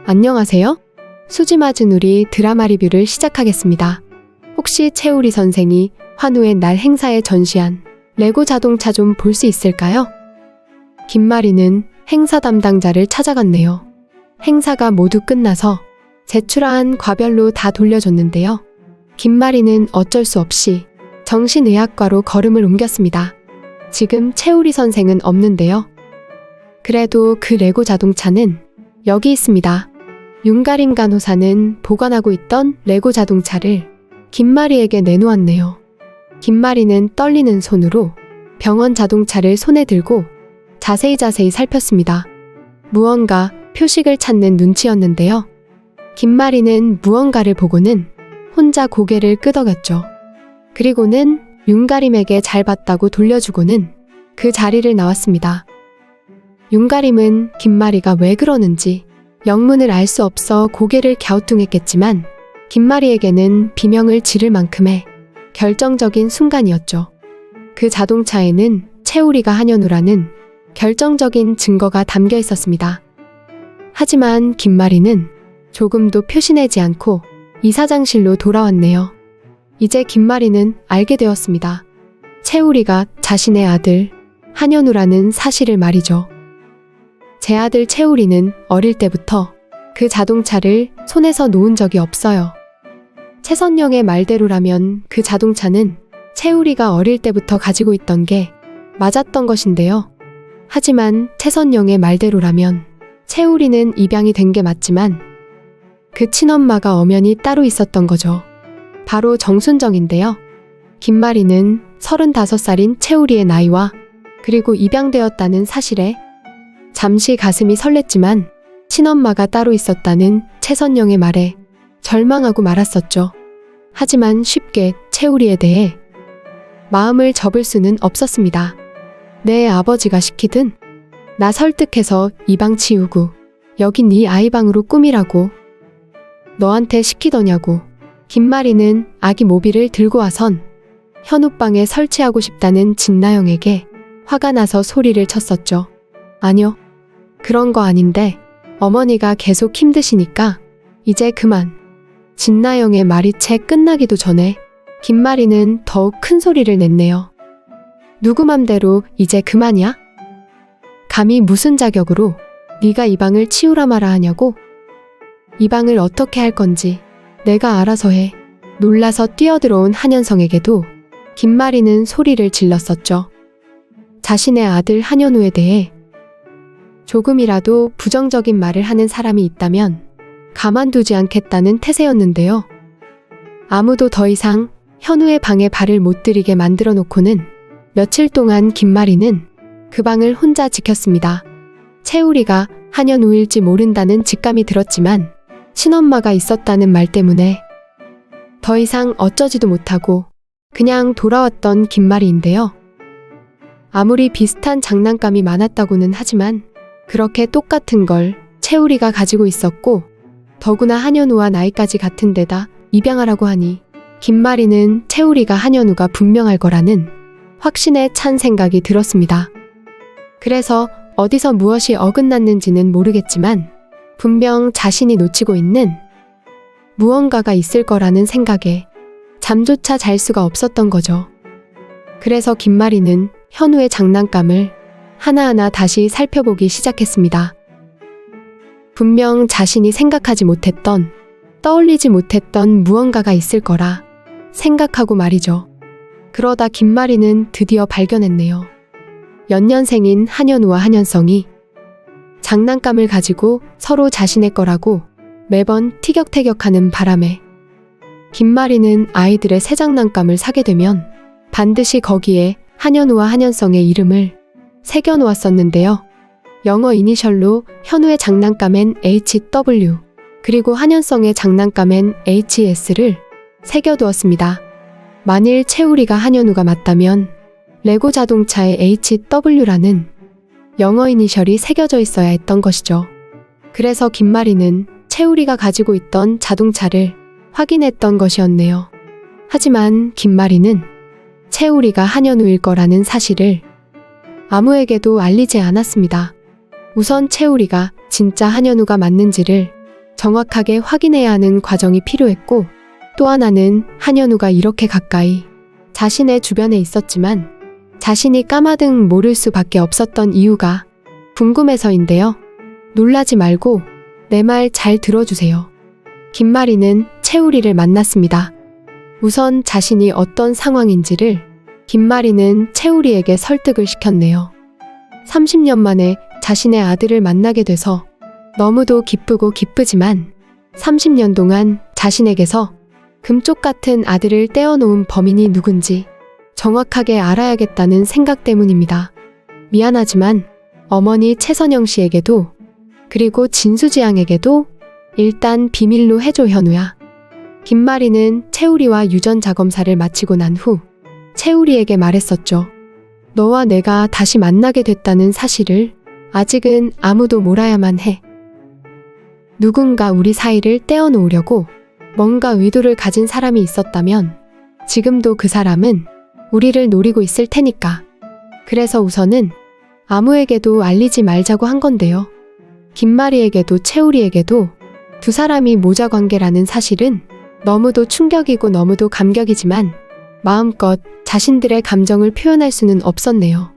안녕하세요. 수지 맞은 우리 드라마 리뷰를 시작하겠습니다. 혹시 채우리 선생이 환우의 날 행사에 전시한 레고 자동차 좀 볼 수 있을까요? 김마리는 행사 담당자를 찾아갔네요. 행사가 모두 끝나서 제출한 과별로 다 돌려줬는데요. 김마리는 어쩔 수 없이 정신의학과로 걸음을 옮겼습니다. 지금 채우리 선생은 없는데요. 그래도 그 레고 자동차는 여기 있습니다. 윤가림 간호사는 보관하고 있던 레고 자동차를 김마리에게 내놓았네요. 김마리는 떨리는 손으로 병원 자동차를 손에 들고 자세히 살폈습니다. 무언가 표식을 찾는 눈치였는데요. 김마리는 무언가를 보고는 혼자 고개를 끄덕였죠. 그리고는 윤가림에게 잘 봤다고 돌려주고는 그 자리를 나왔습니다. 윤가림은 김마리가 왜 그러는지 영문을 알 수 없어 고개를 갸우뚱했겠지만 김마리에게는 비명을 지를 만큼의 결정적인 순간이었죠. 그 자동차에는 채우리가 한현우라는 결정적인 증거가 담겨 있었습니다. 하지만 김마리는 조금도 표시내지 않고 이사장실로 돌아왔네요. 이제 김마리는 알게 되었습니다. 채우리가 자신의 아들 한현우라는 사실을 말이죠. 제 아들 채우리는 어릴 때부터 그 자동차를 손에서 놓은 적이 없어요. 최선영의 말대로라면 그 자동차는 채우리가 어릴 때부터 가지고 있던 게 맞았던 것인데요. 하지만 최선영의 말대로라면 채우리는 입양이 된 게 맞지만 그 친엄마가 엄연히 따로 있었던 거죠. 바로 정순정인데요. 김마리는 35살인 채우리의 나이와 그리고 입양되었다는 사실에 잠시 가슴이 설렜지만 친엄마가 따로 있었다는 최선영의 말에 절망하고 말았었죠. 하지만 쉽게 채우리에 대해 마음을 접을 수는 없었습니다. 내 아버지가 시키든 나 설득해서 이 방 치우고 여기 네 아이 방으로 꾸미라고 너한테 시키더냐고. 김마리는 아기 모비를 들고 와선 현우방에 설치하고 싶다는 진나영에게 화가 나서 소리를 쳤었죠. 아니요. 그런 거 아닌데 어머니가 계속 힘드시니까 이제 그만. 진나영의 말이 채 끝나기도 전에 김마리는 더욱 큰 소리를 냈네요. 누구 맘대로 이제 그만이야? 감히 무슨 자격으로 네가 이 방을 치우라 마라 하냐고? 이 방을 어떻게 할 건지 내가 알아서 해. 놀라서 뛰어들어온 한현성에게도 김마리는 소리를 질렀었죠. 자신의 아들 한현우에 대해 조금이라도 부정적인 말을 하는 사람이 있다면 가만두지 않겠다는 태세였는데요. 아무도 더 이상 현우의 방에 발을 못 들이게 만들어 놓고는 며칠 동안 김마리는 그 방을 혼자 지켰습니다. 채우리가 한현우일지 모른다는 직감이 들었지만 친엄마가 있었다는 말 때문에 더 이상 어쩌지도 못하고 그냥 돌아왔던 김마리인데요. 아무리 비슷한 장난감이 많았다고는 하지만 그렇게 똑같은 걸 채우리가 가지고 있었고 더구나 한현우와 나이까지 같은 데다 입양하라고 하니 김마리는 채우리가 한현우가 분명할 거라는 확신에 찬 생각이 들었습니다. 그래서 어디서 무엇이 어긋났는지는 모르겠지만 분명 자신이 놓치고 있는 무언가가 있을 거라는 생각에 잠조차 잘 수가 없었던 거죠. 그래서 김마리는 현우의 장난감을 하나하나 다시 살펴보기 시작했습니다. 분명 자신이 생각하지 못했던, 떠올리지 못했던 무언가가 있을 거라 생각하고 말이죠. 그러다 김마리는 드디어 발견했네요. 연년생인 한현우와 한현성이 장난감을 가지고 서로 자신의 거라고 매번 티격태격하는 바람에 김마리는 아이들의 새 장난감을 사게 되면 반드시 거기에 한현우와 한현성의 이름을 새겨놓았었는데요. 영어 이니셜로 현우의 장난감엔 HW 그리고 한현성의 장난감엔 HS를 새겨두었습니다. 만일 채우리가 한현우가 맞다면 레고 자동차에 HW라는 영어 이니셜이 새겨져 있어야 했던 것이죠. 그래서 김마리는 채우리가 가지고 있던 자동차를 확인했던 것이었네요. 하지만 김마리는 채우리가 한현우일 거라는 사실을 아무에게도 알리지 않았습니다. 우선 채우리가 진짜 한현우가 맞는지를 정확하게 확인해야 하는 과정이 필요했고, 또 하나는 한현우가 이렇게 가까이 자신의 주변에 있었지만 자신이 까마득 모를 수밖에 없었던 이유가 궁금해서인데요. 놀라지 말고 내 말 잘 들어주세요. 김마리는 채우리를 만났습니다. 우선 자신이 어떤 상황인지를 김마리는 채우리에게 설득을 시켰네요. 30년 만에 자신의 아들을 만나게 돼서 너무도 기쁘고 기쁘지만 30년 동안 자신에게서 금쪽 같은 아들을 떼어놓은 범인이 누군지 정확하게 알아야겠다는 생각 때문입니다. 미안하지만 어머니 최선영 씨에게도 그리고 진수지양에게도 일단 비밀로 해줘 현우야. 김마리는 채우리와 유전자 검사를 마치고 난 후 채우리에게 말했었죠. 너와 내가 다시 만나게 됐다는 사실을 아직은 아무도 몰라야만 해. 누군가 우리 사이를 떼어놓으려고 뭔가 의도를 가진 사람이 있었다면 지금도 그 사람은 우리를 노리고 있을 테니까. 그래서 우선은 아무에게도 알리지 말자고 한 건데요. 김마리에게도 채우리에게도 두 사람이 모자 관계라는 사실은 너무도 충격이고 너무도 감격이지만 마음껏 자신들의 감정을 표현할 수는 없었네요.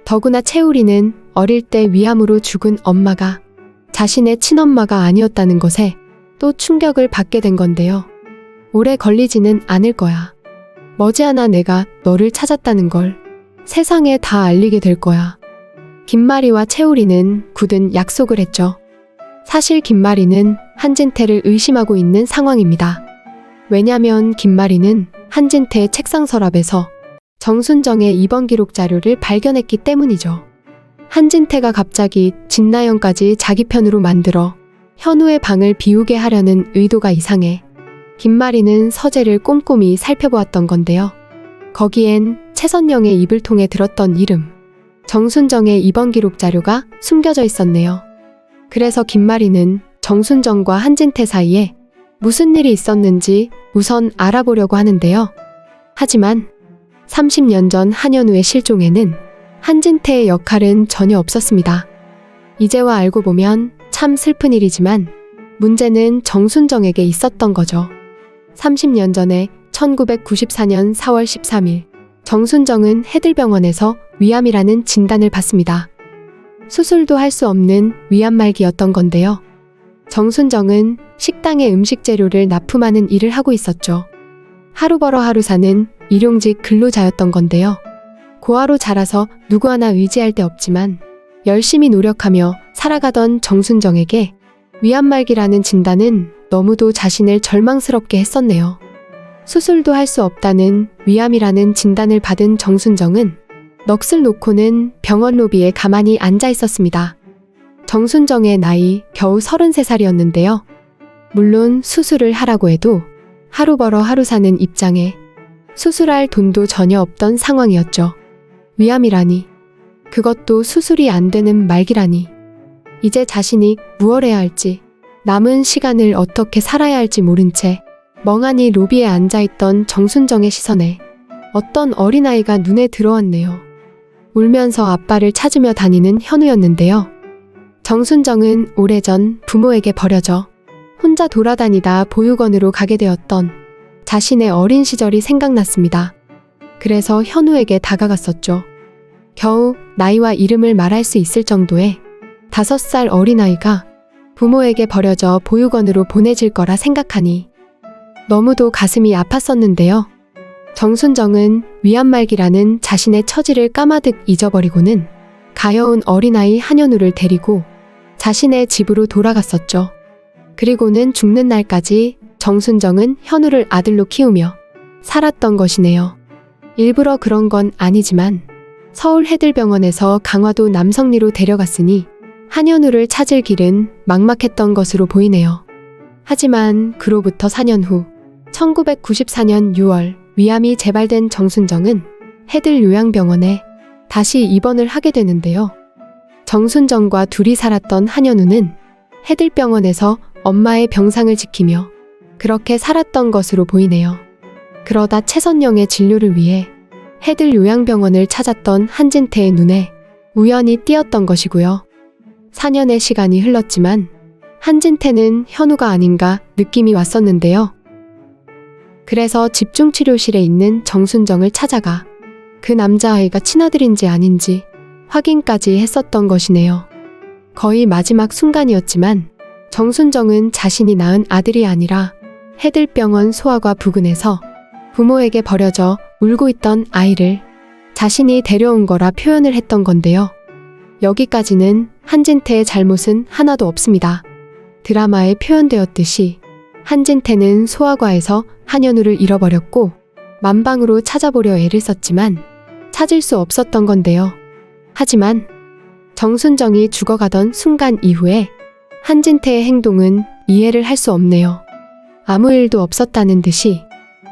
더구나 채우리는 어릴 때 위암으로 죽은 엄마가 자신의 친엄마가 아니었다는 것에 또 충격을 받게 된 건데요. 오래 걸리지는 않을 거야. 머지않아 내가 너를 찾았다는 걸 세상에 다 알리게 될 거야. 김마리와 채우리는 굳은 약속을 했죠. 사실 김마리는 한진태를 의심하고 있는 상황입니다. 왜냐면 김마리는 한진태의 책상 서랍에서 정순정의 입원 기록 자료를 발견했기 때문이죠. 한진태가 갑자기 진나영까지 자기 편으로 만들어 현우의 방을 비우게 하려는 의도가 이상해 김마리는 서재를 꼼꼼히 살펴보았던 건데요. 거기엔 최선영의 입을 통해 들었던 이름, 정순정의 입원 기록 자료가 숨겨져 있었네요. 그래서 김마리는 정순정과 한진태 사이에 무슨 일이 있었는지 우선 알아보려고 하는데요. 하지만 30년 전 한현우의 실종에는 한진태의 역할은 전혀 없었습니다. 이제와 알고 보면 참 슬픈 일이지만 문제는 정순정에게 있었던 거죠. 30년 전에 1994년 4월 13일 정순정은 해들병원에서 위암이라는 진단을 받습니다. 수술도 할 수 없는 위암말기였던 건데요. 정순정은 식당에 음식 재료를 납품하는 일을 하고 있었죠. 하루 벌어 하루 사는 일용직 근로자였던 건데요. 고아로 자라서 누구 하나 의지할 데 없지만 열심히 노력하며 살아가던 정순정에게 위암말기라는 진단은 너무도 자신을 절망스럽게 했었네요. 수술도 할 수 없다는 위암이라는 진단을 받은 정순정은 넋을 놓고는 병원 로비에 가만히 앉아 있었습니다. 정순정의 나이 겨우 33살이었는데요. 물론 수술을 하라고 해도 하루 벌어 하루 사는 입장에 수술할 돈도 전혀 없던 상황이었죠. 위암이라니, 그것도 수술이 안 되는 말기라니. 이제 자신이 무얼 해야 할지, 남은 시간을 어떻게 살아야 할지 모른 채 멍하니 로비에 앉아있던 정순정의 시선에 어떤 어린아이가 눈에 들어왔네요. 울면서 아빠를 찾으며 다니는 현우였는데요. 정순정은 오래전 부모에게 버려져 혼자 돌아다니다 보육원으로 가게 되었던 자신의 어린 시절이 생각났습니다. 그래서 현우에게 다가갔었죠. 겨우 나이와 이름을 말할 수 있을 정도의 5살 어린아이가 부모에게 버려져 보육원으로 보내질 거라 생각하니 너무도 가슴이 아팠었는데요. 정순정은 위암말기라는 자신의 처지를 까마득 잊어버리고는 가여운 어린아이 한현우를 데리고 자신의 집으로 돌아갔었죠. 그리고는 죽는 날까지 정순정은 현우를 아들로 키우며 살았던 것이네요. 일부러 그런 건 아니지만 서울 해들병원에서 강화도 남성리로 데려갔으니 한현우를 찾을 길은 막막했던 것으로 보이네요. 하지만 그로부터 4년 후 1994년 6월 위암이 재발된 정순정은 해들 요양병원에 다시 입원을 하게 되는데요. 정순정과 둘이 살았던 한현우는 해들병원에서 엄마의 병상을 지키며 그렇게 살았던 것으로 보이네요. 그러다 최선영의 진료를 위해 해들 요양병원을 찾았던 한진태의 눈에 우연히 띄었던 것이고요. 4년의 시간이 흘렀지만 한진태는 현우가 아닌가 느낌이 왔었는데요. 그래서 집중치료실에 있는 정순정을 찾아가 그 남자아이가 친아들인지 아닌지 확인까지 했었던 것이네요. 거의 마지막 순간이었지만 정순정은 자신이 낳은 아들이 아니라 해들병원 소아과 부근에서 부모에게 버려져 울고 있던 아이를 자신이 데려온 거라 표현을 했던 건데요. 여기까지는 한진태의 잘못은 하나도 없습니다. 드라마에 표현되었듯이 한진태는 소아과에서 한현우를 잃어버렸고 만방으로 찾아보려 애를 썼지만 찾을 수 없었던 건데요. 하지만 정순정이 죽어가던 순간 이후에 한진태의 행동은 이해를 할 수 없네요. 아무 일도 없었다는 듯이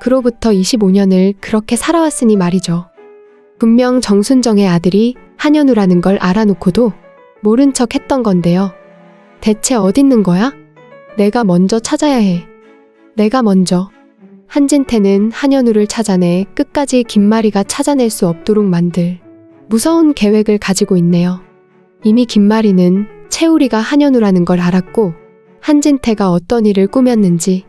그로부터 25년을 그렇게 살아왔으니 말이죠. 분명 정순정의 아들이 한현우라는 걸 알아놓고도 모른 척 했던 건데요. 대체 어딨는 거야? 내가 먼저 찾아야 해. 내가 먼저. 한진태는 한현우를 찾아내 끝까지 김마리가 찾아낼 수 없도록 만들 무서운 계획을 가지고 있네요. 이미 김마리는 채우리가 한현우라는 걸 알았고 한진태가 어떤 일을 꾸몄는지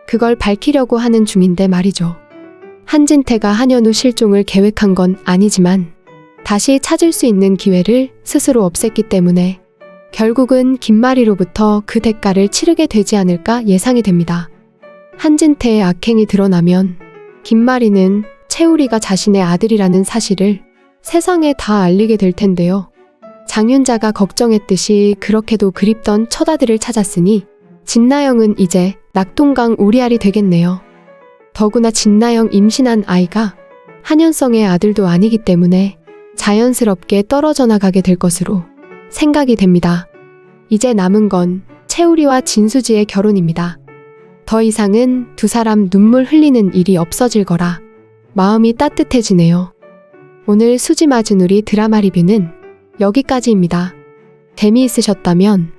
그걸 밝히려고 하는 중인데 말이죠. 한진태가 한현우 실종을 계획한 건 아니지만 다시 찾을 수 있는 기회를 스스로 없앴기 때문에 결국은 김마리로부터 그 대가를 치르게 되지 않을까 예상이 됩니다. 한진태의 악행이 드러나면 김마리는 채우리가 자신의 아들이라는 사실을 세상에 다 알리게 될 텐데요. 장윤자가 걱정했듯이 그렇게도 그립던 첫 아들을 찾았으니 진나영은 이제 낙동강 오리알이 되겠네요. 더구나 진나영 임신한 아이가 한현성의 아들도 아니기 때문에 자연스럽게 떨어져 나가게 될 것으로 생각이 됩니다. 이제 남은 건 채우리와 진수지의 결혼입니다. 더 이상은 두 사람 눈물 흘리는 일이 없어질 거라 마음이 따뜻해지네요. 오늘 수지 맞은 우리 드라마 리뷰는 여기까지입니다. 재미있으셨다면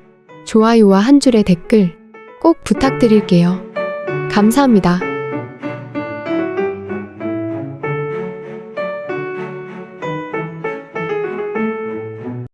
좋아요와 한 줄의 댓글 꼭 부탁드릴게요. 감사합니다.